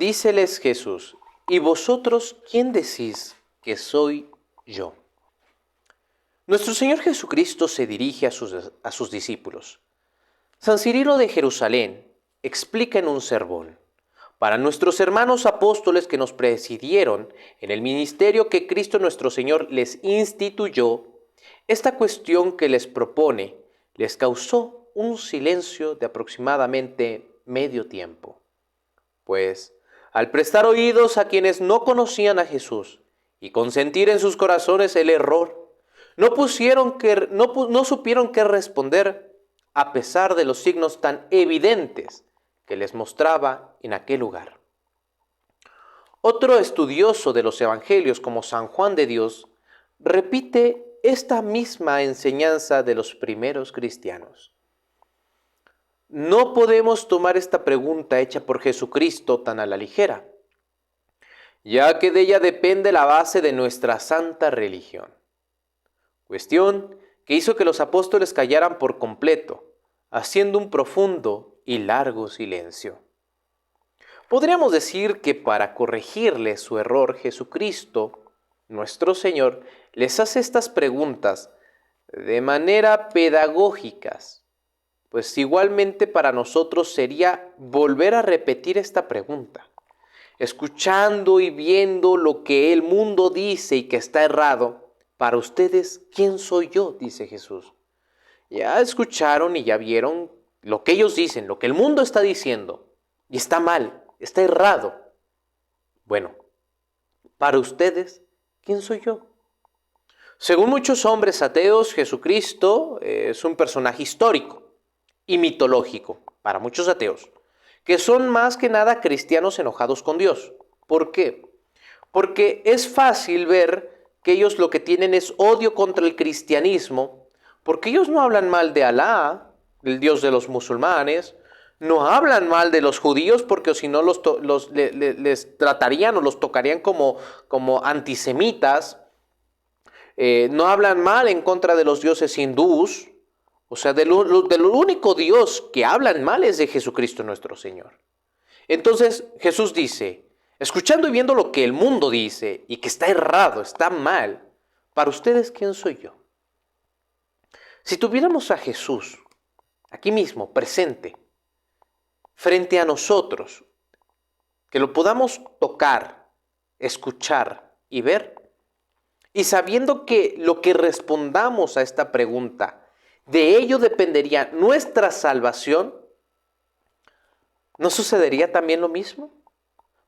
Díceles Jesús: ¿y vosotros quién decís que soy yo? Nuestro Señor Jesucristo se dirige a sus discípulos. San Cirilo de Jerusalén explica en un sermón: para nuestros hermanos apóstoles que nos presidieron en el ministerio que Cristo nuestro Señor les instituyó, esta cuestión que les propone les causó un silencio de aproximadamente medio tiempo. Pues, al prestar oídos a quienes no conocían a Jesús y consentir en sus corazones el error, no supieron qué responder a pesar de los signos tan evidentes que les mostraba en aquel lugar. Otro estudioso de los evangelios, como San Juan de Dios, repite esta misma enseñanza de los primeros cristianos. No podemos tomar esta pregunta hecha por Jesucristo tan a la ligera, ya que de ella depende la base de nuestra santa religión. Cuestión que hizo que los apóstoles callaran por completo, haciendo un profundo y largo silencio. Podríamos decir que para corregirles su error, Jesucristo, nuestro Señor, les hace estas preguntas de manera pedagógicas, pues igualmente para nosotros sería volver a repetir esta pregunta, escuchando y viendo lo que el mundo dice y que está errado. Para ustedes, ¿quién soy yo?, dice Jesús. Ya escucharon y ya vieron lo que ellos dicen, lo que el mundo está diciendo, y está mal, está errado. Bueno, para ustedes, ¿quién soy yo? Según muchos hombres ateos, Jesucristo es un personaje histórico y mitológico para muchos ateos, que son más que nada cristianos enojados con Dios. ¿Por qué? Porque es fácil ver que ellos lo que tienen es odio contra el cristianismo, porque ellos no hablan mal de Alá, el Dios de los musulmanes, no hablan mal de los judíos, porque si no les tratarían o los tocarían como antisemitas, no hablan mal en contra de los dioses hindús. O sea, del único Dios que hablan mal es de Jesucristo nuestro Señor. Entonces Jesús dice, escuchando y viendo lo que el mundo dice y que está errado, está mal, para ustedes, ¿quién soy yo? Si tuviéramos a Jesús aquí mismo, presente, frente a nosotros, que lo podamos tocar, escuchar y ver, y sabiendo que lo que respondamos a esta pregunta, de ello dependería nuestra salvación, ¿no sucedería también lo mismo?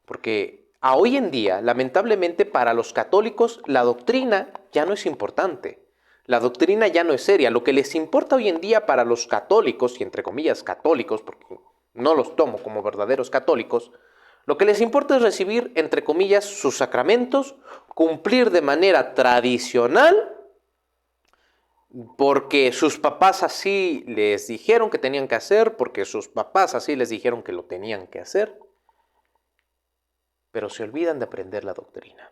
Porque a hoy en día, lamentablemente para los católicos, la doctrina ya no es importante. La doctrina ya no es seria. Lo que les importa hoy en día para los católicos, y entre comillas católicos, porque no los tomo como verdaderos católicos, lo que les importa es recibir, entre comillas, sus sacramentos, cumplir de manera tradicional, porque sus papás así les dijeron que tenían que hacer, porque sus papás así les dijeron que lo tenían que hacer, pero se olvidan de aprender la doctrina.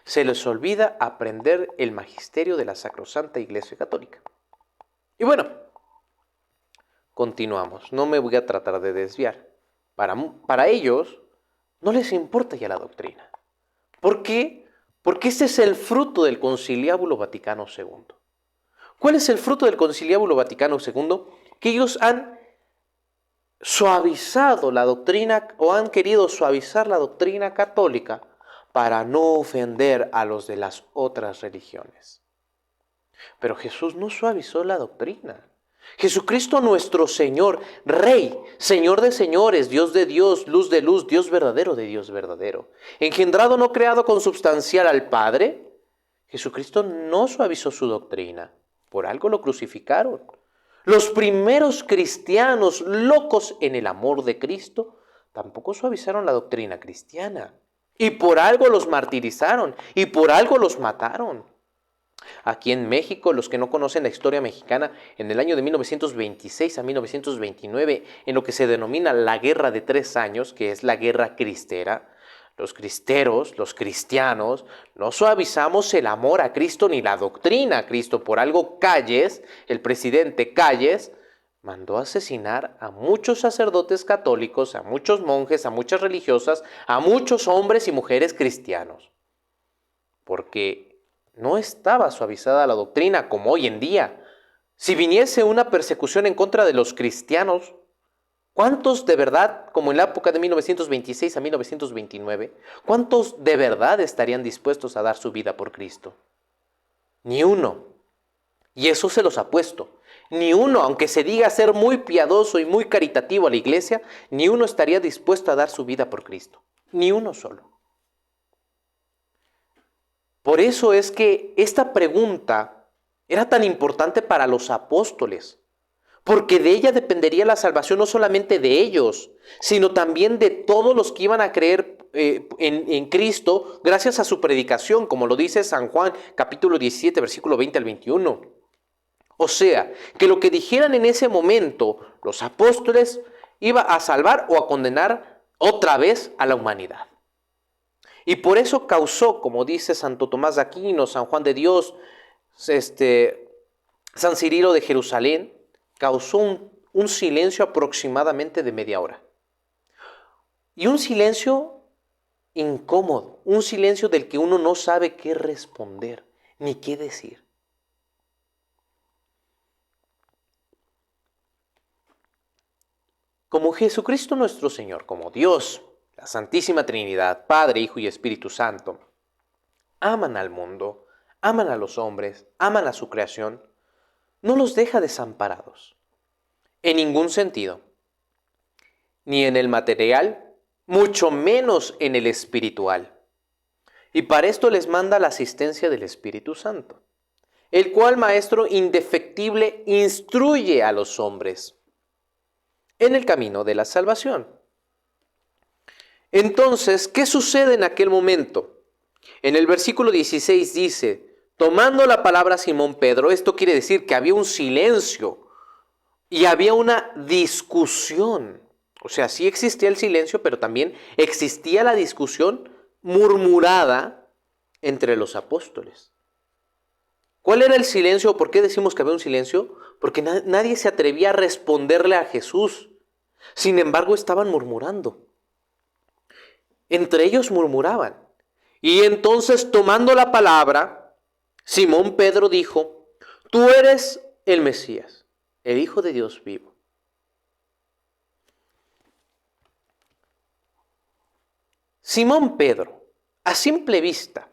Se les olvida aprender el magisterio de la Sacrosanta Iglesia Católica. Y bueno, continuamos. No me voy a tratar de desviar. Para ellos no les importa ya la doctrina. ¿Por qué? Porque este es el fruto del Conciliábulo Vaticano II. ¿Cuál es el fruto del Conciliábulo Vaticano II? Que ellos han suavizado la doctrina o han querido suavizar la doctrina católica para no ofender a los de las otras religiones. Pero Jesús no suavizó la doctrina. Jesucristo nuestro Señor, Rey, Señor de señores, Dios de Dios, luz de luz, Dios verdadero de Dios verdadero, engendrado no creado consubstancial al Padre, Jesucristo no suavizó su doctrina. Por algo lo crucificaron. Los primeros cristianos locos en el amor de Cristo tampoco suavizaron la doctrina cristiana. Y por algo los martirizaron y por algo los mataron. Aquí en México, los que no conocen la historia mexicana, en el año de 1926 a 1929, en lo que se denomina la Guerra de 3 años, que es la Guerra Cristera, los cristeros, los cristianos, no suavizamos el amor a Cristo ni la doctrina a Cristo. Por algo Calles, el presidente Calles, mandó asesinar a muchos sacerdotes católicos, a muchos monjes, a muchas religiosas, a muchos hombres y mujeres cristianos. Porque no estaba suavizada la doctrina como hoy en día. Si viniese una persecución en contra de los cristianos, ¿cuántos de verdad, como en la época de 1926 a 1929, cuántos de verdad estarían dispuestos a dar su vida por Cristo? Ni uno. Y eso se los apuesto. Ni uno, aunque se diga ser muy piadoso y muy caritativo a la iglesia, ni uno estaría dispuesto a dar su vida por Cristo. Ni uno solo. Por eso es que esta pregunta era tan importante para los apóstoles, porque de ella dependería la salvación no solamente de ellos, sino también de todos los que iban a creer en Cristo gracias a su predicación, como lo dice San Juan capítulo 17, versículo 20 al 21. O sea, que lo que dijeran en ese momento los apóstoles iba a salvar o a condenar otra vez a la humanidad. Y por eso causó, como dice Santo Tomás de Aquino, San Juan de Dios, San Cirilo de Jerusalén, causó un silencio aproximadamente de media hora. Y un silencio incómodo, un silencio del que uno no sabe qué responder ni qué decir. Como Jesucristo nuestro Señor, como Dios, la Santísima Trinidad, Padre, Hijo y Espíritu Santo, aman al mundo, aman a los hombres, aman a su creación, no los deja desamparados, en ningún sentido, ni en el material, mucho menos en el espiritual. Y para esto les manda la asistencia del Espíritu Santo, el cual, Maestro indefectible, instruye a los hombres en el camino de la salvación. Entonces, ¿qué sucede en aquel momento? En el versículo 16 dice, tomando la palabra Simón Pedro, esto quiere decir que había un silencio y había una discusión. O sea, sí existía el silencio, pero también existía la discusión murmurada entre los apóstoles. ¿Cuál era el silencio? ¿Por qué decimos que había un silencio? Porque nadie se atrevía a responderle a Jesús. Sin embargo, estaban murmurando. Entre ellos murmuraban. Y entonces, tomando la palabra, Simón Pedro dijo, tú eres el Mesías, el Hijo de Dios vivo. Simón Pedro, a simple vista,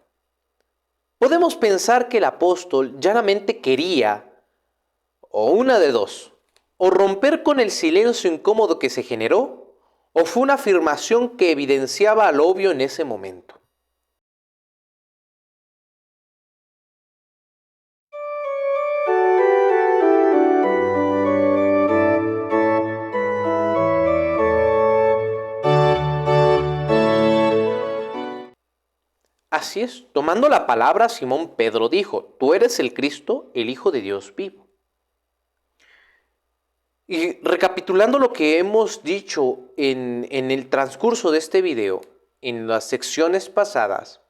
podemos pensar que el apóstol llanamente quería, o una de dos, o romper con el silencio incómodo que se generó, o fue una afirmación que evidenciaba al obvio en ese momento. Así es, tomando la palabra, Simón Pedro dijo, tú eres el Cristo, el Hijo de Dios vivo. Y recapitulando lo que hemos dicho en el transcurso de este video, en las secciones pasadas,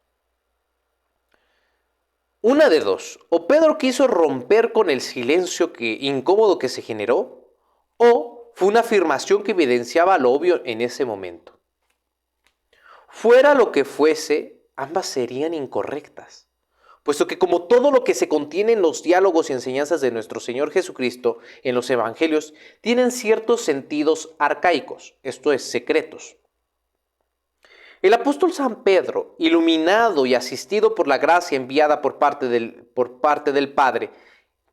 una de dos, o Pedro quiso romper con el silencio incómodo que se generó, o fue una afirmación que evidenciaba lo obvio en ese momento. Fuera lo que fuese, ambas serían incorrectas, puesto que como todo lo que se contiene en los diálogos y enseñanzas de nuestro Señor Jesucristo en los evangelios tienen ciertos sentidos arcaicos, esto es, secretos. El apóstol San Pedro, iluminado y asistido por la gracia enviada por parte del Padre,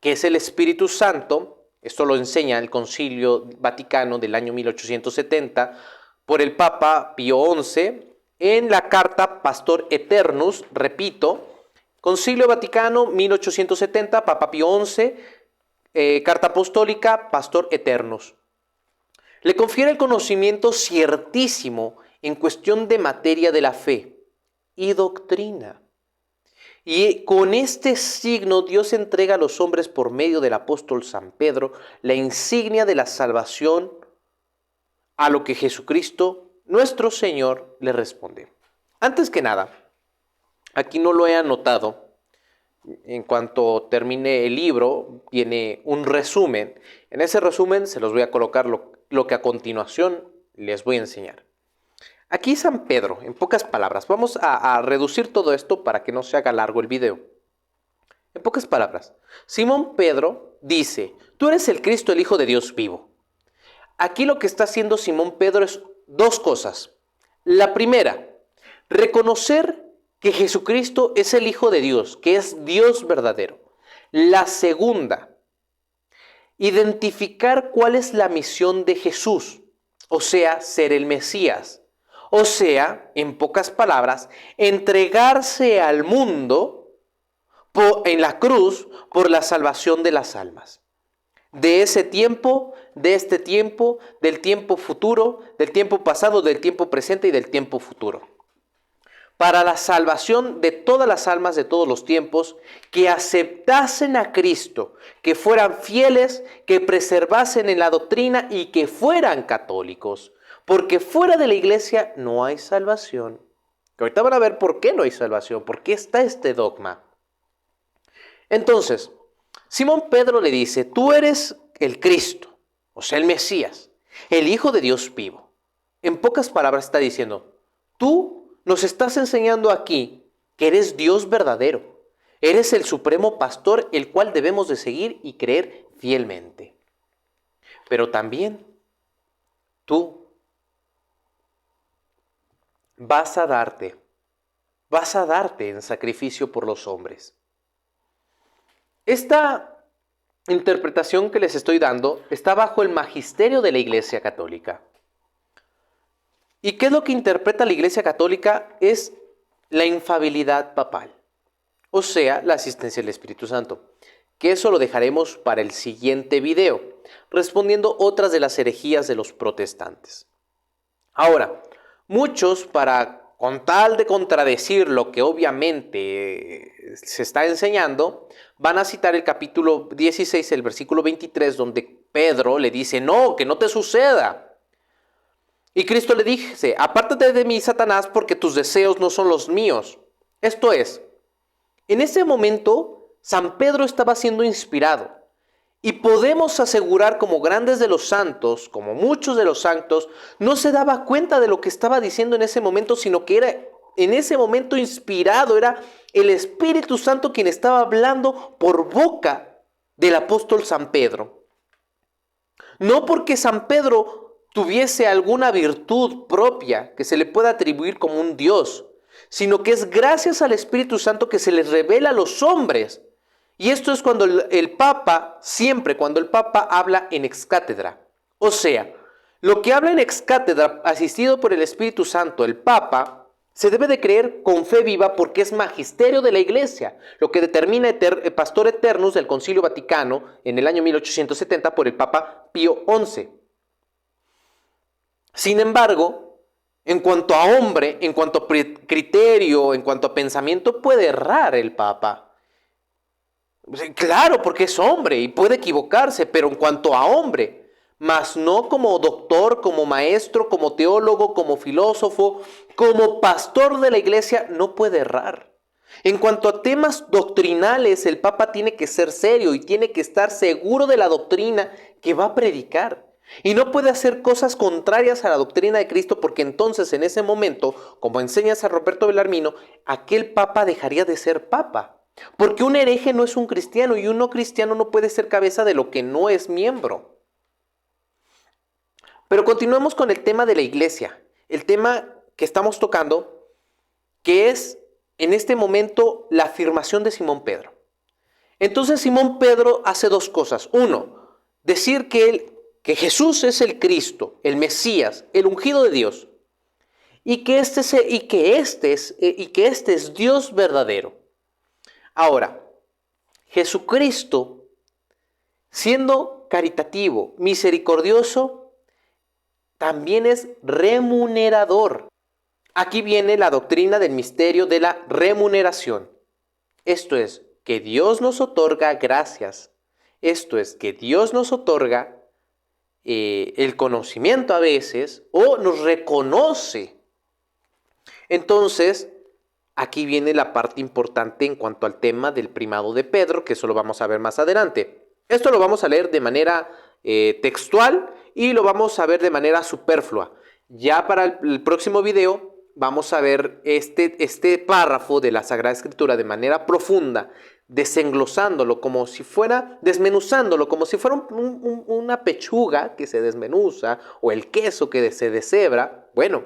que es el Espíritu Santo, esto lo enseña el Concilio Vaticano del año 1870, por el Papa Pío XI, en la carta Pastor Eternus, repito, Concilio Vaticano 1870, Papa Pío XI, carta apostólica Pastor Eternus. Le confiere el conocimiento ciertísimo en cuestión de materia de la fe y doctrina. Y con este signo Dios entrega a los hombres por medio del apóstol San Pedro la insignia de la salvación, a lo que Jesucristo, nuestro Señor, le responde. Antes que nada, aquí no lo he anotado, En cuanto termine el libro, viene un resumen. En ese resumen se los voy a colocar lo que a continuación les voy a enseñar. Aquí San Pedro, en pocas palabras, vamos a reducir todo esto para que no se haga largo el video. En pocas palabras, Simón Pedro dice, tú eres el Cristo, el Hijo de Dios vivo. Aquí lo que está haciendo Simón Pedro es dos cosas. La primera, reconocer que Jesucristo es el Hijo de Dios, que es Dios verdadero. La segunda, identificar cuál es la misión de Jesús, o sea, ser el Mesías. O sea, en pocas palabras, entregarse al mundo en la cruz por la salvación de las almas. De ese tiempo, de este tiempo, del tiempo futuro, del tiempo pasado, del tiempo presente y del tiempo futuro. Para la salvación de todas las almas de todos los tiempos, que aceptasen a Cristo, que fueran fieles, que preservasen en la doctrina y que fueran católicos. Porque fuera de la iglesia no hay salvación. Que ahorita van a ver por qué no hay salvación, por qué está este dogma. Entonces, Simón Pedro le dice, tú eres el Cristo, o sea, el Mesías, el Hijo de Dios vivo. En pocas palabras está diciendo, tú nos estás enseñando aquí que eres Dios verdadero. Eres el supremo pastor, el cual debemos de seguir y creer fielmente. Pero también tú vas a darte en sacrificio por los hombres. Esta interpretación que les estoy dando está bajo el magisterio de la Iglesia Católica. ¿Y qué es lo que interpreta la Iglesia Católica? Es la infalibilidad papal, o sea, la asistencia del Espíritu Santo, que eso lo dejaremos para el siguiente video, respondiendo otras de las herejías de los protestantes. Ahora, muchos, con tal de contradecir lo que obviamente se está enseñando, van a citar el capítulo 16, el versículo 23, donde Pedro le dice, no, que no te suceda. Y Cristo le dice, apártate de mí, Satanás, porque tus deseos no son los míos. Esto es, en ese momento, San Pedro estaba siendo inspirado. Y podemos asegurar como grandes de los santos, como muchos de los santos, no se daba cuenta de lo que estaba diciendo en ese momento, sino que era en ese momento inspirado, era el Espíritu Santo quien estaba hablando por boca del apóstol San Pedro. No porque San Pedro tuviese alguna virtud propia que se le pueda atribuir como un Dios, sino que es gracias al Espíritu Santo que se les revela a los hombres. Y esto es cuando el Papa, siempre cuando el Papa habla en ex cátedra. O sea, lo que habla en ex cátedra, asistido por el Espíritu Santo, el Papa, se debe de creer con fe viva porque es magisterio de la Iglesia, lo que determina el Pastor Eternus del Concilio Vaticano en el año 1870 por el Papa Pío XI. Sin embargo, en cuanto a hombre, en cuanto a criterio, en cuanto a pensamiento, puede errar el Papa. Claro, porque es hombre y puede equivocarse, pero en cuanto a hombre, mas no como doctor, como maestro, como teólogo, como filósofo, como pastor de la iglesia, no puede errar. En cuanto a temas doctrinales, el Papa tiene que ser serio y tiene que estar seguro de la doctrina que va a predicar. Y no puede hacer cosas contrarias a la doctrina de Cristo porque entonces en ese momento, como enseña San Roberto Bellarmino, aquel Papa dejaría de ser Papa. Porque un hereje no es un cristiano y un no cristiano no puede ser cabeza de lo que no es miembro. Pero continuemos con el tema de la iglesia, el tema que estamos tocando, que es en este momento la afirmación de Simón Pedro. Entonces Simón Pedro hace dos cosas. Uno, decir que Jesús es el Cristo, el Mesías, el ungido de Dios, y que este es Dios verdadero. Ahora, Jesucristo, siendo caritativo, misericordioso, también es remunerador. Aquí viene la doctrina del misterio de la remuneración. Esto es, que Dios nos otorga gracias. Esto es, que Dios nos otorga el conocimiento a veces o nos reconoce. Entonces, aquí viene la parte importante en cuanto al tema del primado de Pedro, que eso lo vamos a ver más adelante. Esto lo vamos a leer de manera textual y lo vamos a ver de manera superflua. Ya para el próximo video vamos a ver este párrafo de la Sagrada Escritura de manera profunda, desenglosándolo como si fuera, desmenuzándolo como si fuera una pechuga que se desmenuza o el queso que se deshebra. Bueno,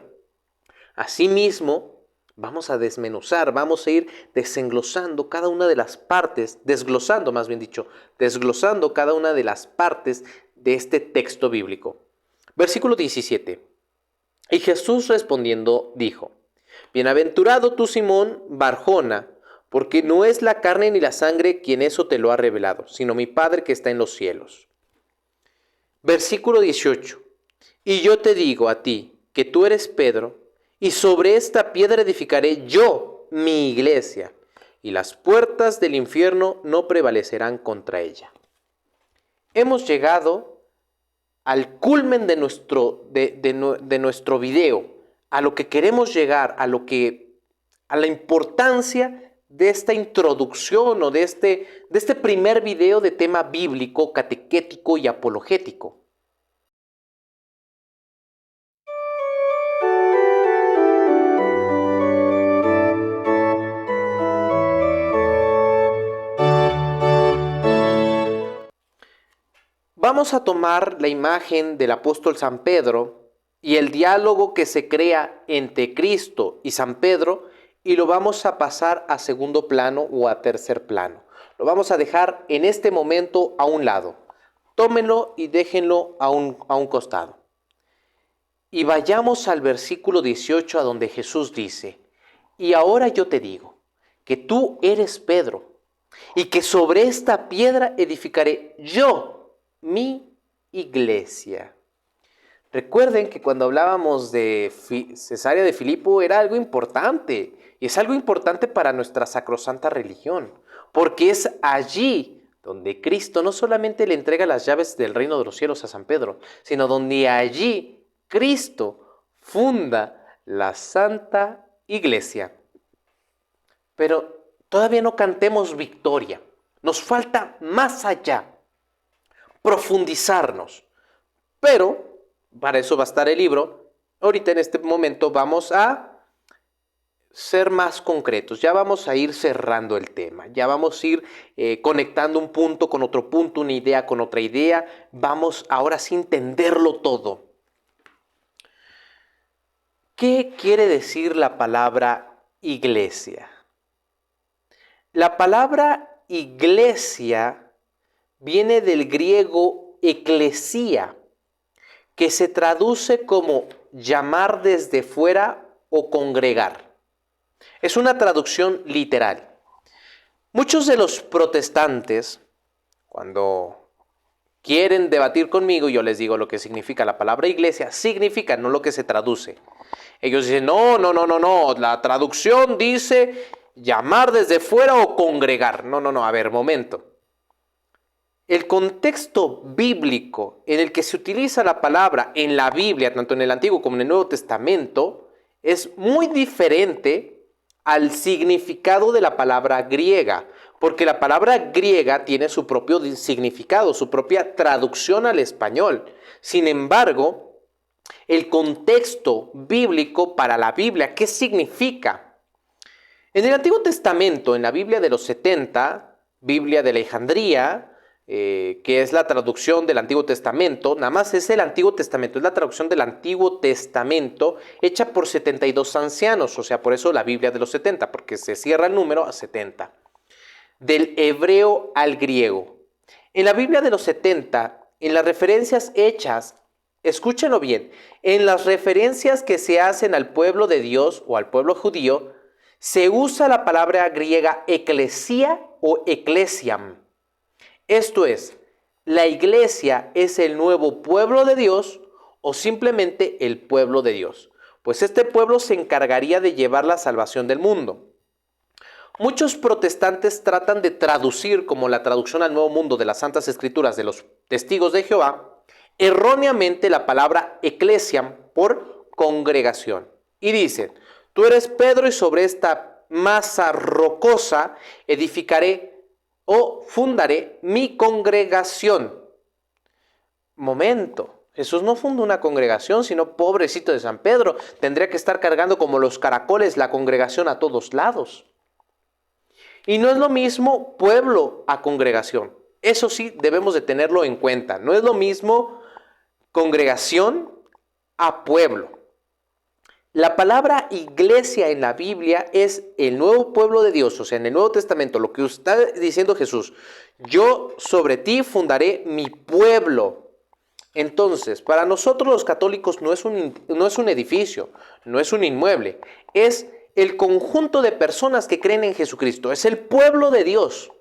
asimismo vamos a desmenuzar, vamos a ir desenglosando cada una de las partes, desglosando más bien dicho, desglosando cada una de las partes de este texto bíblico. Versículo 17. Y Jesús respondiendo dijo: Bienaventurado tú, Simón Barjona, porque no es la carne ni la sangre quien eso te lo ha revelado, sino mi Padre que está en los cielos. Versículo 18. Y yo te digo a ti que tú eres Pedro, y sobre esta piedra edificaré yo mi iglesia, y las puertas del infierno no prevalecerán contra ella. Hemos llegado al culmen de nuestro video, a lo que queremos llegar, a la importancia de esta introducción o de este primer video de tema bíblico, catequético y apologético. Vamos a tomar la imagen del apóstol San Pedro y el diálogo que se crea entre Cristo y San Pedro y lo vamos a pasar a segundo plano o a tercer plano. Lo vamos a dejar en este momento a un lado. Tómenlo y déjenlo a un costado. Y vayamos al versículo 18 a donde Jesús dice: Y ahora yo te digo que tú eres Pedro y que sobre esta piedra edificaré yo mi iglesia. Recuerden que cuando hablábamos de Cesarea de Filipo era algo importante, y es algo importante para nuestra sacrosanta religión, porque es allí donde Cristo no solamente le entrega las llaves del reino de los cielos a San Pedro, sino donde allí Cristo funda la Santa Iglesia. Pero todavía no cantemos victoria, nos falta más allá, profundizarnos. Pero para eso va a estar el libro. Ahorita en este momento vamos a ser más concretos. Ya vamos a ir cerrando el tema. Ya vamos a ir conectando un punto con otro punto, una idea con otra idea. Vamos ahora sí a entenderlo todo. ¿Qué quiere decir la palabra iglesia? La palabra iglesia viene del griego eclesía, que se traduce como llamar desde fuera o congregar. Es una traducción literal. Muchos de los protestantes, cuando quieren debatir conmigo, yo les digo lo que significa la palabra iglesia, significa, no lo que se traduce. Ellos dicen, no, la traducción dice llamar desde fuera o congregar. No, a ver, momento. El contexto bíblico en el que se utiliza la palabra en la Biblia, tanto en el Antiguo como en el Nuevo Testamento, es muy diferente al significado de la palabra griega, porque la palabra griega tiene su propio significado, su propia traducción al español. Sin embargo, el contexto bíblico para la Biblia, ¿qué significa? En el Antiguo Testamento, en la Biblia de los 70, Biblia de Alejandría, que es la traducción del Antiguo Testamento, nada más es el Antiguo Testamento, es la traducción del Antiguo Testamento hecha por 72 ancianos, o sea, por eso la Biblia de los 70, porque se cierra el número a 70. Del hebreo al griego. En la Biblia de los 70, en las referencias hechas, escúchenlo bien, en las referencias que se hacen al pueblo de Dios o al pueblo judío, se usa la palabra griega eclesia o ecclesiam. Esto es, ¿la iglesia es el nuevo pueblo de Dios o simplemente el pueblo de Dios? Pues este pueblo se encargaría de llevar la salvación del mundo. Muchos protestantes tratan de traducir como la traducción al Nuevo Mundo de las Santas Escrituras de los Testigos de Jehová, erróneamente la palabra ecclesiam por congregación. Y dicen, tú eres Pedro y sobre esta masa rocosa, edificaré o fundaré mi congregación. Momento, Jesús no funda una congregación, sino pobrecito de San Pedro, tendría que estar cargando como los caracoles la congregación a todos lados. Y no es lo mismo pueblo a congregación. Eso sí debemos de tenerlo en cuenta. No es lo mismo congregación a pueblo. La palabra iglesia en la Biblia es el nuevo pueblo de Dios, o sea, en el Nuevo Testamento, lo que está diciendo Jesús, yo sobre ti fundaré mi pueblo. Entonces, para nosotros los católicos no es un edificio, no es un inmueble, es el conjunto de personas que creen en Jesucristo, es el pueblo de Dios.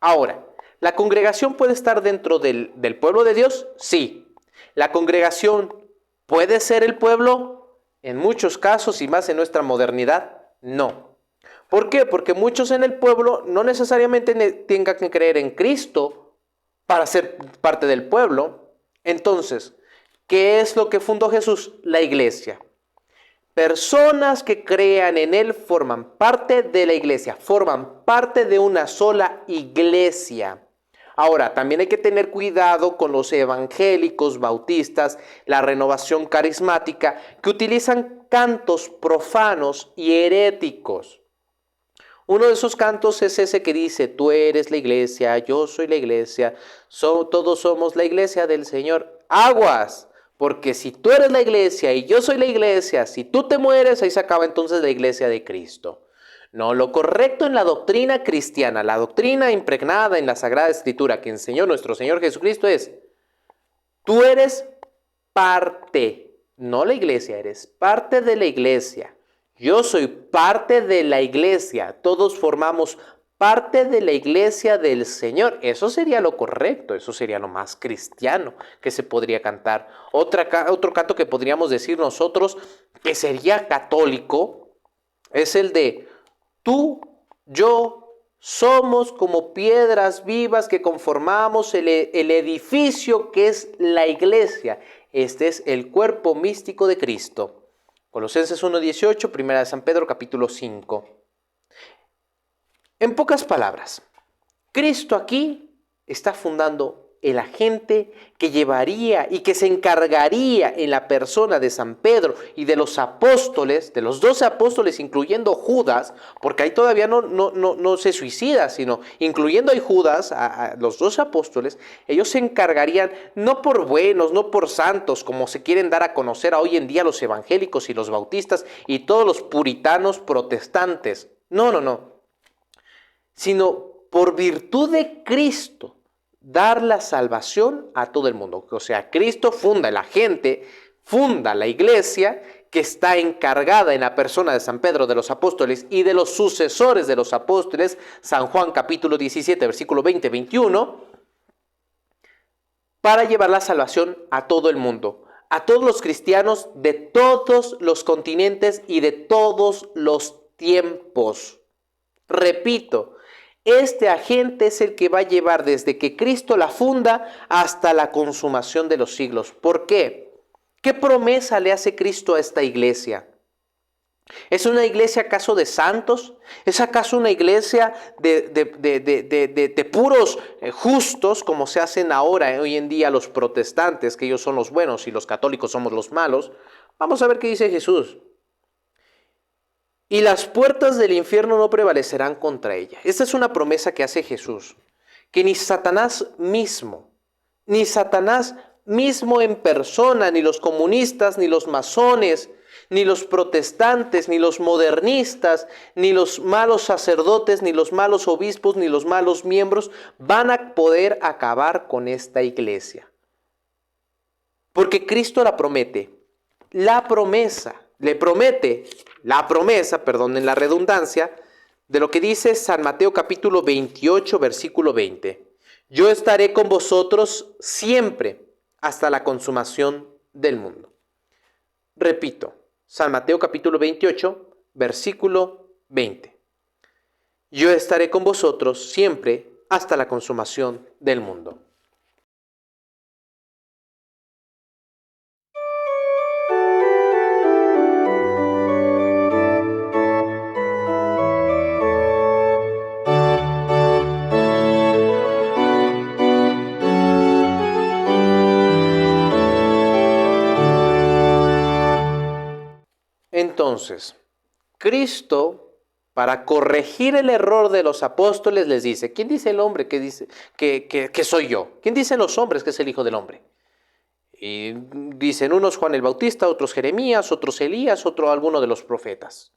Ahora, ¿la congregación puede estar dentro del pueblo de Dios? Sí. ¿La congregación puede ser el pueblo? En muchos casos y más en nuestra modernidad, no. ¿Por qué? Porque muchos en el pueblo no necesariamente tengan que creer en Cristo para ser parte del pueblo. Entonces, ¿qué es lo que fundó Jesús? La iglesia. Personas que crean en Él forman parte de la iglesia, forman parte de una sola iglesia. Ahora, también hay que tener cuidado con los evangélicos, bautistas, la renovación carismática, que utilizan cantos profanos y heréticos. Uno de esos cantos es ese que dice, tú eres la iglesia, yo soy la iglesia, todos somos la iglesia del Señor. Aguas, porque si tú eres la iglesia y yo soy la iglesia, si tú te mueres, ahí se acaba entonces la iglesia de Cristo. No, lo correcto en la doctrina cristiana, la doctrina impregnada en la Sagrada Escritura que enseñó nuestro Señor Jesucristo es, tú eres parte, no la iglesia, eres parte de la iglesia. Yo soy parte de la iglesia, todos formamos parte de la iglesia del Señor. Eso sería lo correcto, eso sería lo más cristiano que se podría cantar. Otro canto que podríamos decir nosotros que sería católico es el de tú, yo, somos como piedras vivas que conformamos el edificio que es la iglesia. Este es el cuerpo místico de Cristo. Colosenses 1:18, Primera de San Pedro, capítulo 5. En pocas palabras, Cristo aquí está fundando el agente que llevaría y que se encargaría en la persona de San Pedro y de los apóstoles, de los 12 apóstoles, incluyendo Judas, porque ahí todavía no se suicida, sino incluyendo a Judas, a los 12 apóstoles, ellos se encargarían no por buenos, no por santos, como se quieren dar a conocer a hoy en día los evangélicos y los bautistas y todos los puritanos protestantes. No, sino por virtud de Cristo, dar la salvación a todo el mundo. O sea, Cristo funda la gente, funda la iglesia que está encargada en la persona de San Pedro, de los apóstoles y de los sucesores de los apóstoles, San Juan capítulo 17, versículo 20-21, para llevar la salvación a todo el mundo, a todos los cristianos de todos los continentes y de todos los tiempos. Repito, este agente es el que va a llevar desde que Cristo la funda hasta la consumación de los siglos. ¿Por qué? ¿Qué promesa le hace Cristo a esta iglesia? ¿Es una iglesia acaso de santos? ¿Es acaso una iglesia de puros justos como se hacen ahora, hoy en día los protestantes, que ellos son los buenos y los católicos somos los malos? Vamos a ver qué dice Jesús. Y las puertas del infierno no prevalecerán contra ella. Esta es una promesa que hace Jesús, que ni Satanás mismo en persona, ni los comunistas, ni los masones, ni los protestantes, ni los modernistas, ni los malos sacerdotes, ni los malos obispos, ni los malos miembros van a poder acabar con esta iglesia. Porque Cristo la promete. Perdonen la redundancia, de lo que dice San Mateo capítulo 28, versículo 20. Yo estaré con vosotros siempre hasta la consumación del mundo. Repito, San Mateo capítulo 28, versículo 20. Yo estaré con vosotros siempre hasta la consumación del mundo. entonces, Cristo, para corregir el error de los apóstoles, les dice, ¿quién dice el hombre que soy yo? ¿Quién dicen los hombres que es el Hijo del Hombre? Y dicen unos Juan el Bautista, otros Jeremías, otros Elías, otro alguno de los profetas,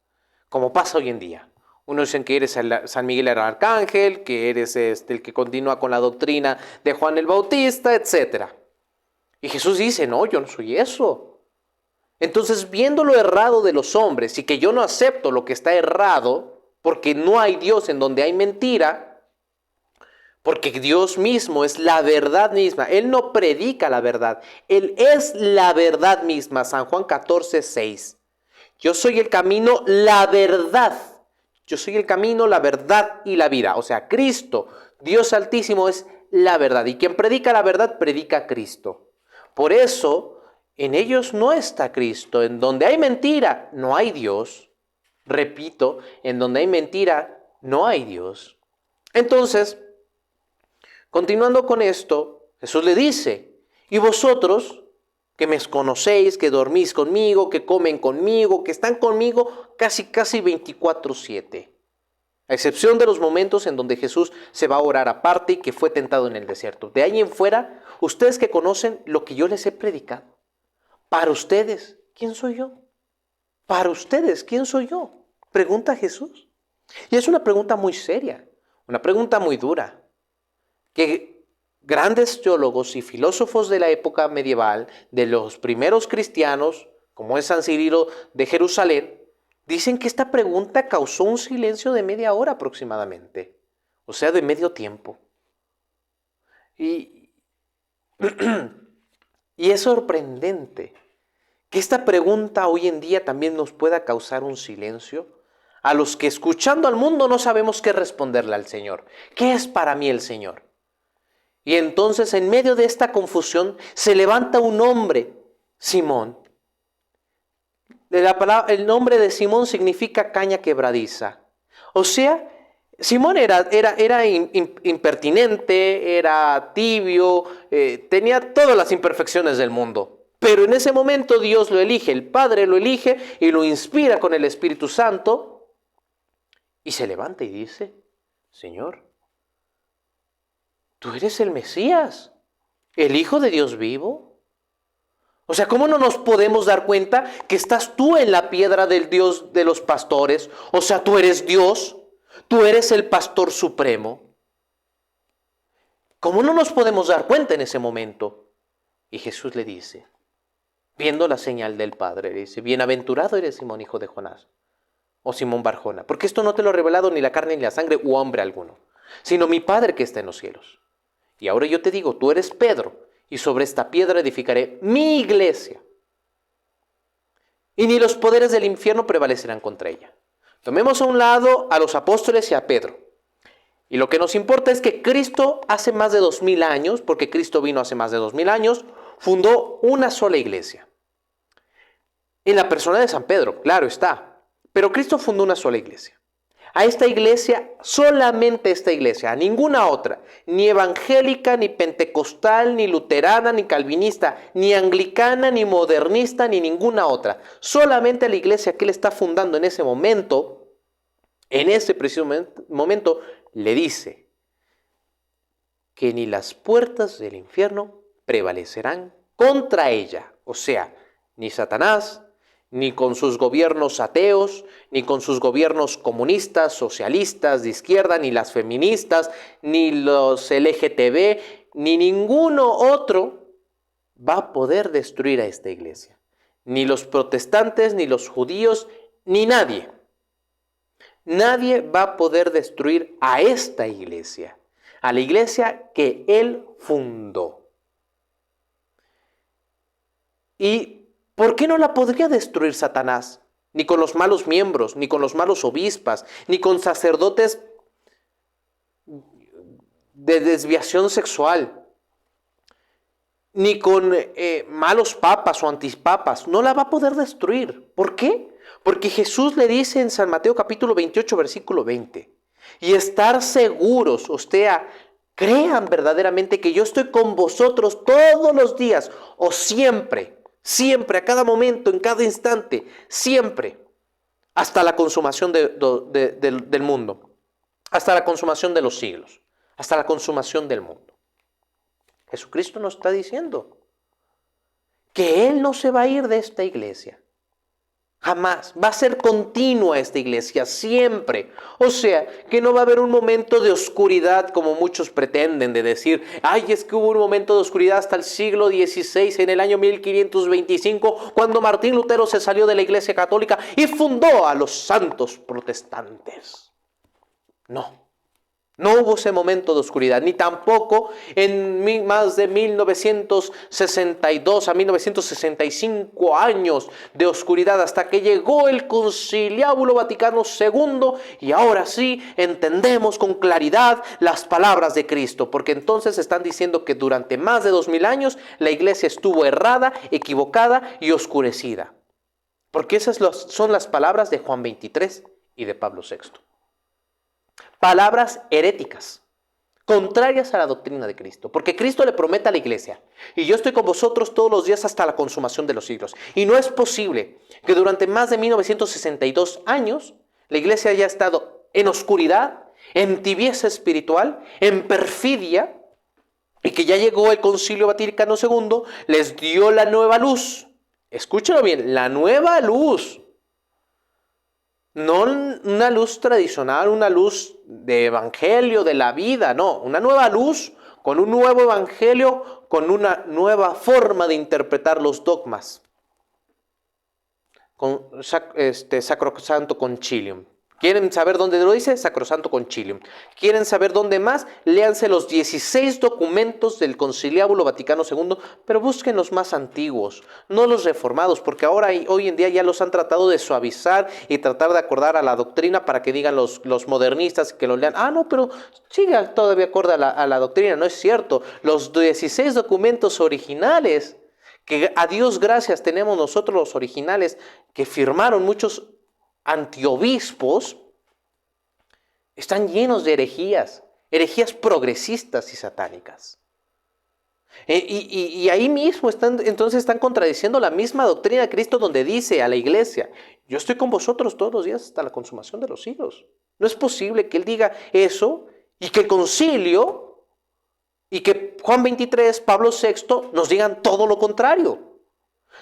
como pasa hoy en día. Unos dicen que eres San Miguel el Arcángel, que eres el que continúa con la doctrina de Juan el Bautista, etc. Y Jesús dice, no, yo no soy eso. Entonces, viendo lo errado de los hombres y que yo no acepto lo que está errado, porque no hay Dios en donde hay mentira, porque Dios mismo es la verdad misma. Él no predica la verdad. Él es la verdad misma. San Juan 14:6. Yo soy el camino, la verdad. Yo soy el camino, la verdad y la vida. O sea, Cristo, Dios Altísimo, es la verdad. Y quien predica la verdad, predica a Cristo. Por eso, en ellos no está Cristo. En donde hay mentira, no hay Dios. Repito, en donde hay mentira, no hay Dios. Entonces, continuando con esto, Jesús le dice, y vosotros que me conocéis, que dormís conmigo, que comen conmigo, que están conmigo casi 24/7. A excepción de los momentos en donde Jesús se va a orar aparte y que fue tentado en el desierto. De ahí en fuera, ustedes que conocen lo que yo les he predicado. Para ustedes, ¿quién soy yo? Para ustedes, ¿quién soy yo? Pregunta Jesús. Y es una pregunta muy seria, una pregunta muy dura, que grandes teólogos y filósofos de la época medieval, de los primeros cristianos, como es San Cirilo de Jerusalén, dicen que esta pregunta causó un silencio de media hora aproximadamente, o sea, de medio tiempo. Y es sorprendente que esta pregunta hoy en día también nos pueda causar un silencio a los que escuchando al mundo no sabemos qué responderle al Señor. ¿Qué es para mí el Señor? Y entonces en medio de esta confusión se levanta un hombre, Simón. El nombre de Simón significa caña quebradiza. O sea, Simón era impertinente, era tibio, tenía todas las imperfecciones del mundo. Pero en ese momento Dios lo elige, el Padre lo elige y lo inspira con el Espíritu Santo. Y se levanta y dice, Señor, tú eres el Mesías, el Hijo de Dios vivo. O sea, ¿cómo no nos podemos dar cuenta que estás tú en la piedra del Dios de los pastores? O sea, tú eres Dios, tú eres el pastor supremo. ¿Cómo no nos podemos dar cuenta en ese momento? Y Jesús le dice, viendo la señal del Padre, le dice, bienaventurado eres Simón, hijo de Jonás, o Simón Barjona, porque esto no te lo ha revelado ni la carne ni la sangre u hombre alguno, sino mi Padre que está en los cielos. Y ahora yo te digo, tú eres Pedro, y sobre esta piedra edificaré mi iglesia. Y ni los poderes del infierno prevalecerán contra ella. Tomemos a un lado a los apóstoles y a Pedro. Y lo que nos importa es que Cristo hace más de 2000 años, porque Cristo vino hace más de 2000 años, fundó una sola iglesia. En la persona de San Pedro, claro está. Pero Cristo fundó una sola iglesia. A esta iglesia, solamente esta iglesia, a ninguna otra, ni evangélica, ni pentecostal, ni luterana, ni calvinista, ni anglicana, ni modernista, ni ninguna otra. Solamente la iglesia que él está fundando en ese momento, en ese preciso momento, le dice que ni las puertas del infierno prevalecerán contra ella. O sea, ni Satanás, ni con sus gobiernos ateos, ni con sus gobiernos comunistas, socialistas, de izquierda, ni las feministas, ni los LGTB, ni ninguno otro va a poder destruir a esta iglesia. Ni los protestantes, ni los judíos, ni nadie. Nadie va a poder destruir a esta iglesia, a la iglesia que él fundó. Y ¿por qué no la podría destruir Satanás? Ni con los malos miembros, ni con los malos obispas, ni con sacerdotes de desviación sexual, ni con malos papas o antipapas. No la va a poder destruir. ¿Por qué? Porque Jesús le dice en San Mateo capítulo 28, versículo 20, y estar seguros, o sea, crean verdaderamente que yo estoy con vosotros todos los días o siempre. Siempre, a cada momento, en cada instante, siempre. hasta la consumación del mundo, hasta la consumación de los siglos, hasta la consumación del mundo. Jesucristo nos está diciendo que Él no se va a ir de esta iglesia. Jamás. Va a ser continua esta iglesia, siempre. O sea, que no va a haber un momento de oscuridad como muchos pretenden de decir, ay, es que hubo un momento de oscuridad hasta el siglo XVI, en el año 1525, cuando Martín Lutero se salió de la iglesia católica y fundó a los santos protestantes. No hubo ese momento de oscuridad, ni tampoco en más de 1962 a 1965 años de oscuridad hasta que llegó el Conciliábulo Vaticano II y ahora sí entendemos con claridad las palabras de Cristo, porque entonces están diciendo que durante más de 2000 años la iglesia estuvo errada, equivocada y oscurecida. Porque esas son las palabras de Juan 23 y de Pablo VI. Palabras heréticas, contrarias a la doctrina de Cristo, porque Cristo le promete a la iglesia, y yo estoy con vosotros todos los días hasta la consumación de los siglos. Y no es posible que durante más de 1962 años la iglesia haya estado en oscuridad, en tibieza espiritual, en perfidia, y que ya llegó el Concilio Vaticano II, les dio la nueva luz. Escúchenlo bien, la nueva luz. No una luz tradicional, una luz de evangelio, de la vida, no. Una nueva luz con un nuevo evangelio, con una nueva forma de interpretar los dogmas. Con Sacrosanto Concilium. ¿Quieren saber dónde lo dice? Sacrosanto Concilium. ¿Quieren saber dónde más? Léanse los 16 documentos del Conciliábulo Vaticano II, pero busquen los más antiguos, no los reformados, porque ahora hoy en día ya los han tratado de suavizar y tratar de acordar a la doctrina para que digan los modernistas que lo lean. Ah, no, pero sigue todavía acorde a la doctrina, no es cierto. Los 16 documentos originales, que a Dios gracias tenemos nosotros los originales, que firmaron muchos antiobispos, están llenos de herejías progresistas y satánicas. Y ahí mismo entonces están contradiciendo la misma doctrina de Cristo, donde dice a la iglesia, yo estoy con vosotros todos los días hasta la consumación de los siglos. No es posible que Él diga eso y que el concilio y que Juan 23, Pablo VI nos digan todo lo contrario,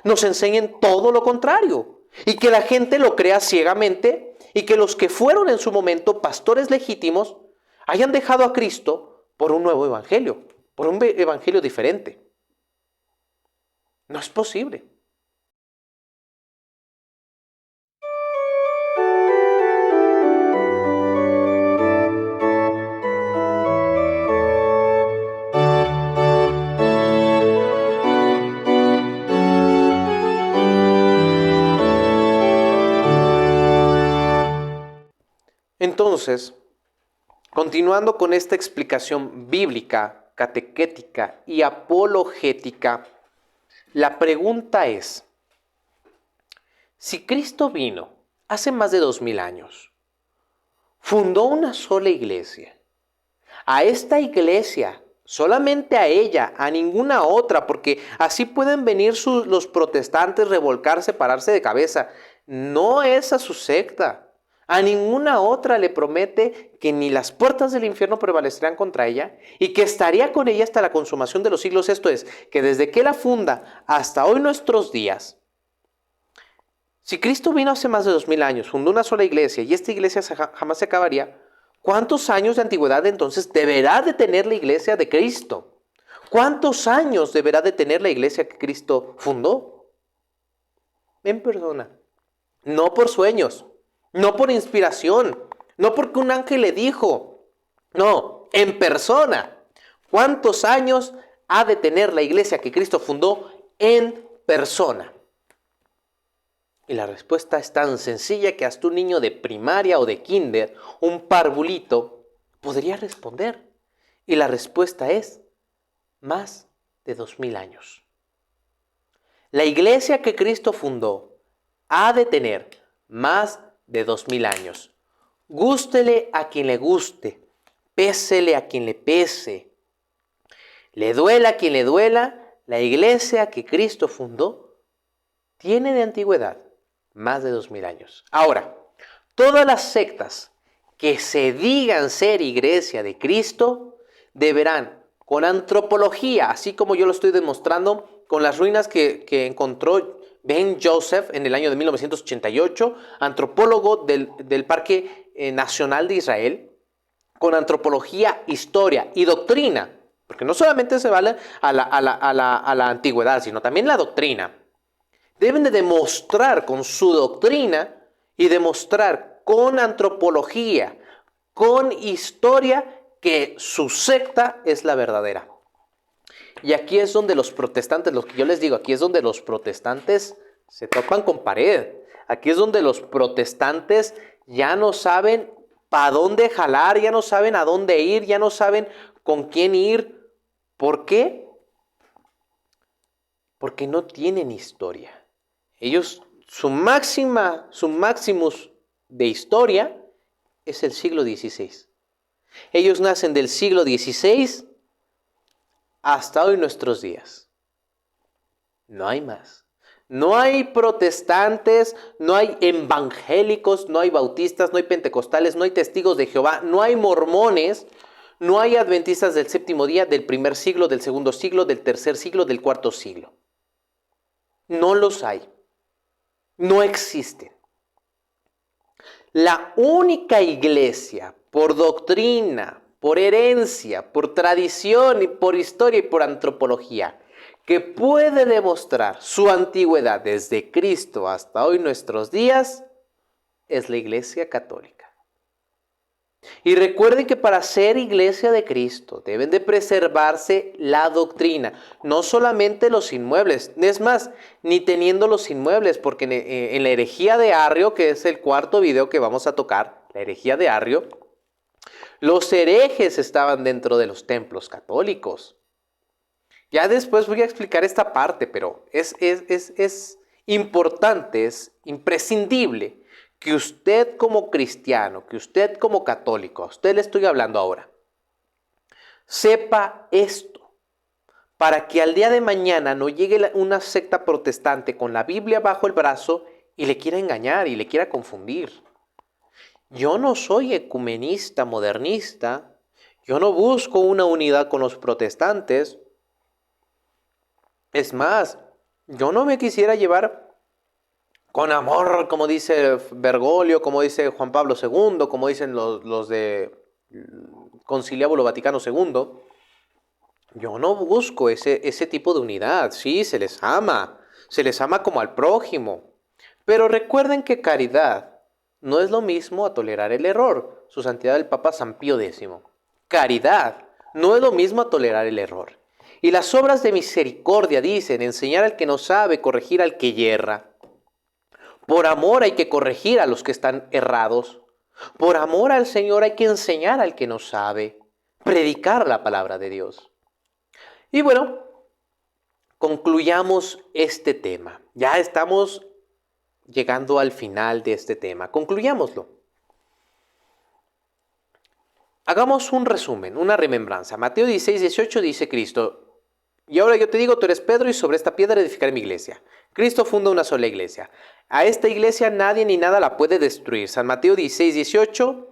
nos enseñen todo lo contrario. Y que la gente lo crea ciegamente y que los que fueron en su momento pastores legítimos hayan dejado a Cristo por un nuevo evangelio, por un evangelio diferente. No es posible. Entonces, continuando con esta explicación bíblica, catequética y apologética, la pregunta es, si Cristo vino hace más de 2000 años, fundó una sola iglesia, a esta iglesia, solamente a ella, a ninguna otra, porque así pueden venir los protestantes, revolcarse, pararse de cabeza, no es a su secta. A ninguna otra le promete que ni las puertas del infierno prevalecerán contra ella y que estaría con ella hasta la consumación de los siglos. Esto es, que desde que la funda hasta hoy nuestros días, si Cristo vino hace más de 2000 años, fundó una sola iglesia y esta iglesia jamás se acabaría, ¿cuántos años de antigüedad entonces deberá de tener la iglesia de Cristo? ¿Cuántos años deberá de tener la iglesia que Cristo fundó? En persona, no por sueños. No por inspiración, no porque un ángel le dijo, no, en persona. ¿Cuántos años ha de tener la iglesia que Cristo fundó en persona? Y la respuesta es tan sencilla que hasta un niño de primaria o de kinder, un parvulito, podría responder. Y la respuesta es más de 2000 años. La iglesia que Cristo fundó ha de tener más de 2000 años. Gústele a quien le guste, pésele a quien le pese, le duela a quien le duela, la iglesia que Cristo fundó tiene de antigüedad más de 2000 años. Ahora, Todas las sectas que se digan ser iglesia de Cristo deberán, con antropología, así como yo lo estoy demostrando con las ruinas que encontró Ben Joseph en el año de 1988, antropólogo del Parque Nacional de Israel, con antropología, historia y doctrina, porque no solamente se vale a la antigüedad, sino también la doctrina. Deben de demostrar con su doctrina y demostrar con antropología, con historia, que su secta es la verdadera. Y aquí es donde los protestantes, lo que yo les digo, aquí es donde los protestantes se topan con pared. Aquí es donde los protestantes ya no saben para dónde jalar, ya no saben a dónde ir, ya no saben con quién ir. ¿Por qué? Porque no tienen historia. Ellos, su máximos de historia es el siglo XVI. Ellos nacen del siglo XVI hasta hoy nuestros días. No hay más. No hay protestantes, no hay evangélicos, no hay bautistas, no hay pentecostales, no hay testigos de Jehová, no hay mormones, no hay adventistas del séptimo día, del primer siglo, del segundo siglo, del tercer siglo, del cuarto siglo. No los hay. No existen. La única iglesia, por doctrina, por herencia, por tradición y por historia y por antropología, que puede demostrar su antigüedad desde Cristo hasta hoy nuestros días, es la Iglesia Católica. Y recuerden que para ser Iglesia de Cristo deben de preservarse la doctrina, no solamente los inmuebles, es más, ni teniendo los inmuebles, porque en la herejía de Arrio, que es el cuarto video que vamos a tocar, la herejía de Arrio, los herejes estaban dentro de los templos católicos. Ya después voy a explicar esta parte, pero es importante, es imprescindible que usted como cristiano, que usted como católico, a usted le estoy hablando ahora, sepa esto, para que al día de mañana no llegue una secta protestante con la Biblia bajo el brazo y le quiera engañar y le quiera confundir. Yo no soy ecumenista, modernista, yo no busco una unidad con los protestantes. Es más, yo no me quisiera llevar con amor, como dice Bergoglio, como dice Juan Pablo II, como dicen los de Conciliábulo Vaticano II. Yo no busco ese tipo de unidad. Sí, se les ama como al prójimo. Pero recuerden que caridad no es lo mismo a tolerar el error. Su santidad el Papa San Pío X. Caridad no es lo mismo a tolerar el error. Y las obras de misericordia dicen, enseñar al que no sabe, corregir al que yerra. Por amor hay que corregir a los que están errados. Por amor al Señor hay que enseñar al que no sabe. Predicar la palabra de Dios. Y bueno, concluyamos este tema. Ya estamos llegando al final de este tema. Concluyámoslo. Hagamos un resumen, una remembranza. Mateo 16, 18 dice Cristo: y ahora yo te digo, tú eres Pedro y sobre esta piedra edificaré mi iglesia. Cristo funda una sola iglesia. A esta iglesia nadie ni nada la puede destruir. San Mateo 16, 18.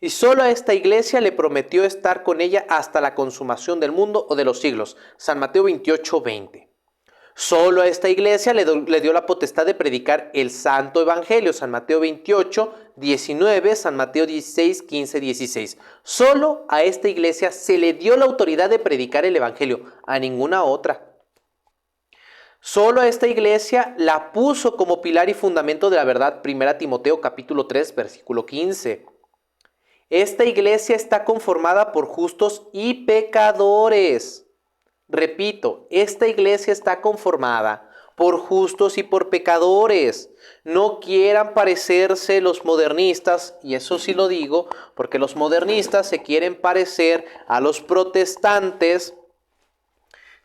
Y solo a esta iglesia le prometió estar con ella hasta la consumación del mundo o de los siglos. San Mateo 28, 20. Solo a esta iglesia le dio la potestad de predicar el santo evangelio. San Mateo 28, 19, San Mateo 16, 15, 16. Solo a esta iglesia se le dio la autoridad de predicar el evangelio, a ninguna otra. Solo a esta iglesia la puso como pilar y fundamento de la verdad. 1 Timoteo capítulo 3, versículo 15. Esta iglesia está conformada por justos y pecadores. Repito, esta iglesia está conformada por justos y por pecadores. No quieran parecerse los modernistas, y eso sí lo digo, porque los modernistas se quieren parecer a los protestantes,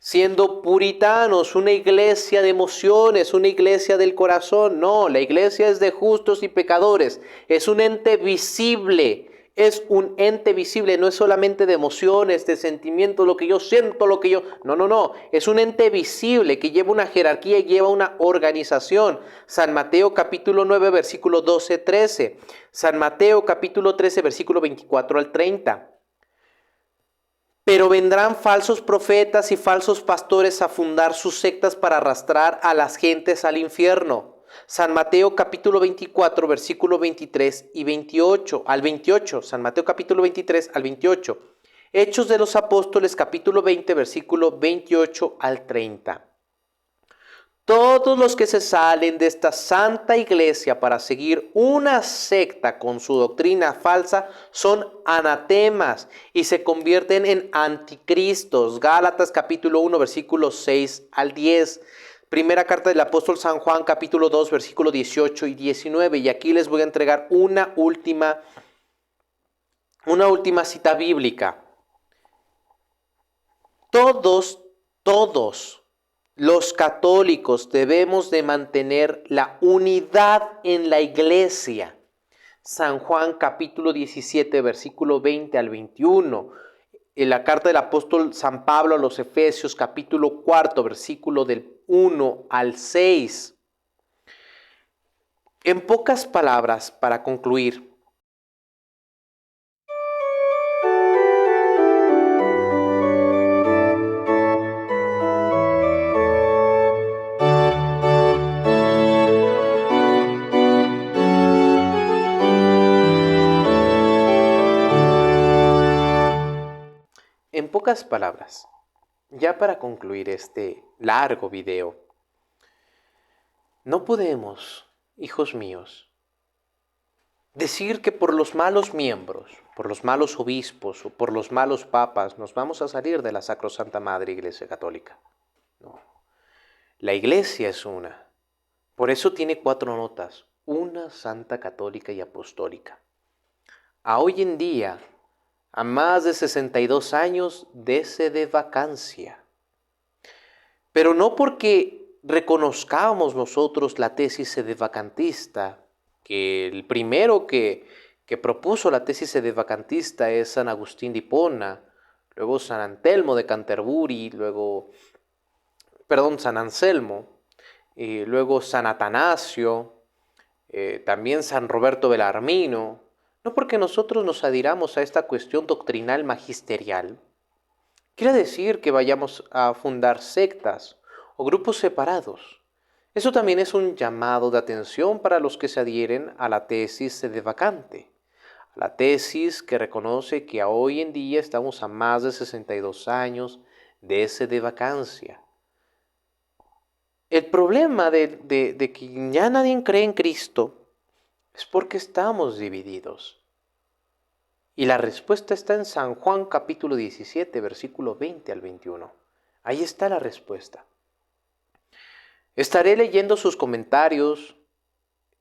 siendo puritanos, una iglesia de emociones, una iglesia del corazón. No, la iglesia es de justos y pecadores. Es un ente visible, Es un ente visible, no es solamente de emociones, de sentimientos, lo que yo siento, lo que yo... No, no, no. Es un ente visible que lleva una jerarquía y lleva una organización. San Mateo capítulo 9, versículo 12-13. San Mateo capítulo 13, versículo 24 al 30. Pero vendrán falsos profetas y falsos pastores a fundar sus sectas para arrastrar a las gentes al infierno. San Mateo capítulo 24, versículo 23 y 28 al 28. San Mateo capítulo 23 al 28. Hechos de los Apóstoles capítulo 20, versículo 28 al 30. Todos los que se salen de esta santa iglesia para seguir una secta con su doctrina falsa son anatemas y se convierten en anticristos. Gálatas capítulo 1 versículos 6 al 10. Primera carta del apóstol San Juan capítulo 2 versículos 18 y 19. Y aquí les voy a entregar una última cita bíblica. Todos los católicos debemos de mantener la unidad en la iglesia. San Juan capítulo 17, versículo 20 al 21. En la carta del apóstol San Pablo a los Efesios capítulo 4, versículo del 1 al 6. En pocas palabras, para concluir, ya para concluir este largo video, no podemos, hijos míos, decir que por los malos miembros, por los malos obispos o por los malos papas nos vamos a salir de la Sacrosanta Madre Iglesia Católica. No. La Iglesia es una. Por eso tiene 4 notas. Una, santa, católica y apostólica. A hoy en día, a más de 62 años, dese de vacancia. Pero no porque reconozcamos nosotros la tesis sedevacantista, que el primero que propuso la tesis sedevacantista es San Agustín de Hipona, luego San Anselmo de Canterbury, San Anselmo, y luego San Atanasio, también San Roberto Belarmino. No porque nosotros nos adhiramos a esta cuestión doctrinal magisterial, quiere decir que vayamos a fundar sectas o grupos separados. Eso también es un llamado de atención para los que se adhieren a la tesis sedevacante, a la tesis que reconoce que hoy en día estamos a más de 62 años de sedevacancia. El problema de que ya nadie cree en Cristo es porque estamos divididos. Y la respuesta está en San Juan capítulo 17, versículo 20 al 21. Ahí está la respuesta. Estaré leyendo sus comentarios,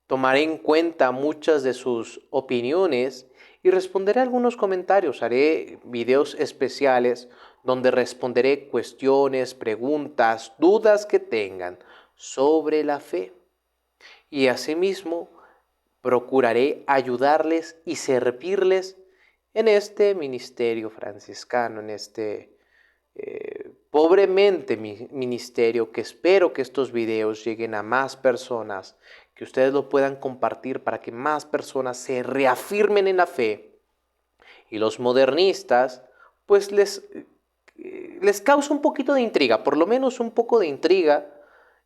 tomaré en cuenta muchas de sus opiniones y responderé algunos comentarios. Haré videos especiales donde responderé cuestiones, preguntas, dudas que tengan sobre la fe. Y asimismo, procuraré ayudarles y servirles en este ministerio franciscano, en este pobremente ministerio, que espero que estos videos lleguen a más personas, que ustedes lo puedan compartir para que más personas se reafirmen en la fe. Y los modernistas, pues les causa un poquito de intriga, por lo menos un poco de intriga,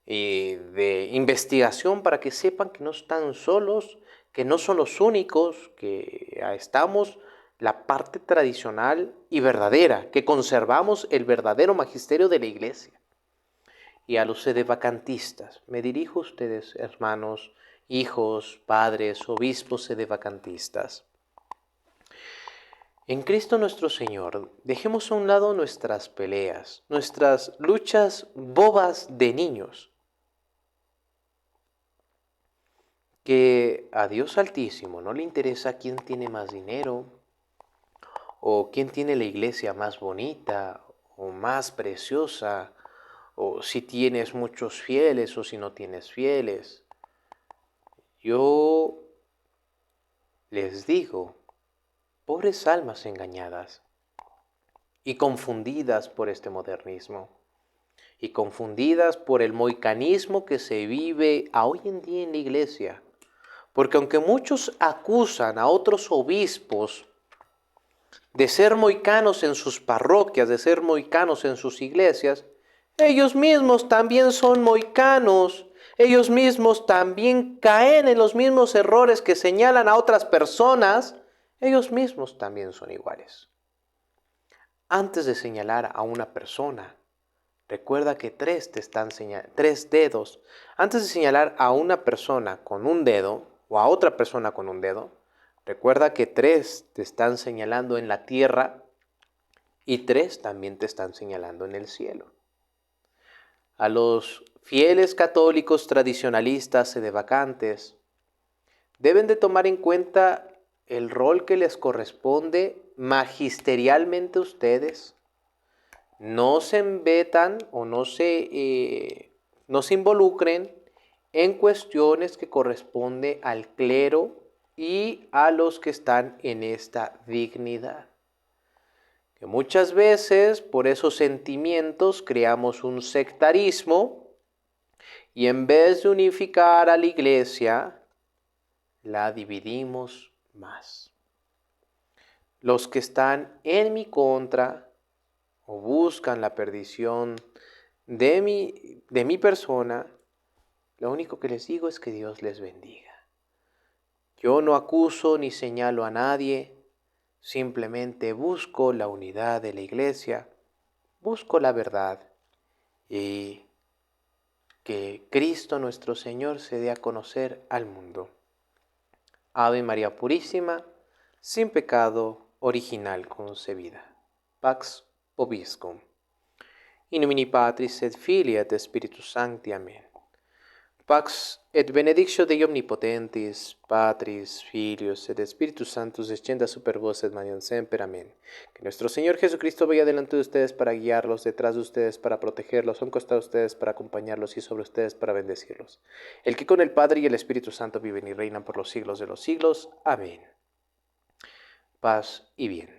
de investigación, para que sepan que no están solos, que no son los únicos, que estamos la parte tradicional y verdadera, que conservamos el verdadero magisterio de la Iglesia. Y a los sedevacantistas, me dirijo a ustedes, hermanos, hijos, padres, obispos sedevacantistas. En Cristo nuestro Señor, dejemos a un lado nuestras peleas, nuestras luchas bobas de niños. Que a Dios Altísimo no le interesa quién tiene más dinero, o quién tiene la iglesia más bonita, o más preciosa, o si tienes muchos fieles o si no tienes fieles. Yo les digo, Pobres almas engañadas y confundidas por este modernismo y confundidas por el moicanismo que se vive hoy en día en la iglesia. Porque aunque muchos acusan a otros obispos de ser moicanos en sus parroquias, de ser moicanos en sus iglesias, ellos mismos también son moicanos. Ellos mismos también caen en los mismos errores que señalan a otras personas. Ellos mismos también son iguales. Antes de señalar a una persona, recuerda que tres dedos. Antes de señalar a una persona con un dedo o a otra persona con un dedo, recuerda que tres te están señalando en la tierra y tres también te están señalando en el cielo. A los fieles católicos tradicionalistas sedevacantes deben de tomar en cuenta el rol que les corresponde magisterialmente a ustedes. No se metan o no se involucren en cuestiones que corresponden al clero y a los que están en esta dignidad. Que muchas veces por esos sentimientos creamos un sectarismo y en vez de unificar a la iglesia, la dividimos más. Los que están en mi contra o buscan la perdición de mi persona, lo único que les digo es que Dios les bendiga. Yo no acuso ni señalo a nadie, simplemente busco la unidad de la iglesia, busco la verdad y que Cristo nuestro Señor se dé a conocer al mundo. Ave María Purísima, sin pecado original concebida. Pax Vobiscum. In nomine Patris et Filii et Spiritus Sancti. Amén. Pax et benedictio Dei omnipotentis, Patris, Filius et Spiritus Sanctus descienda super vos et mañana semper. Amén. Que nuestro Señor Jesucristo vaya delante de ustedes para guiarlos, detrás de ustedes para protegerlos, a un costado de ustedes para acompañarlos y sobre ustedes para bendecirlos. El que con el Padre y el Espíritu Santo viven y reinan por los siglos de los siglos. Amén. Paz y bien.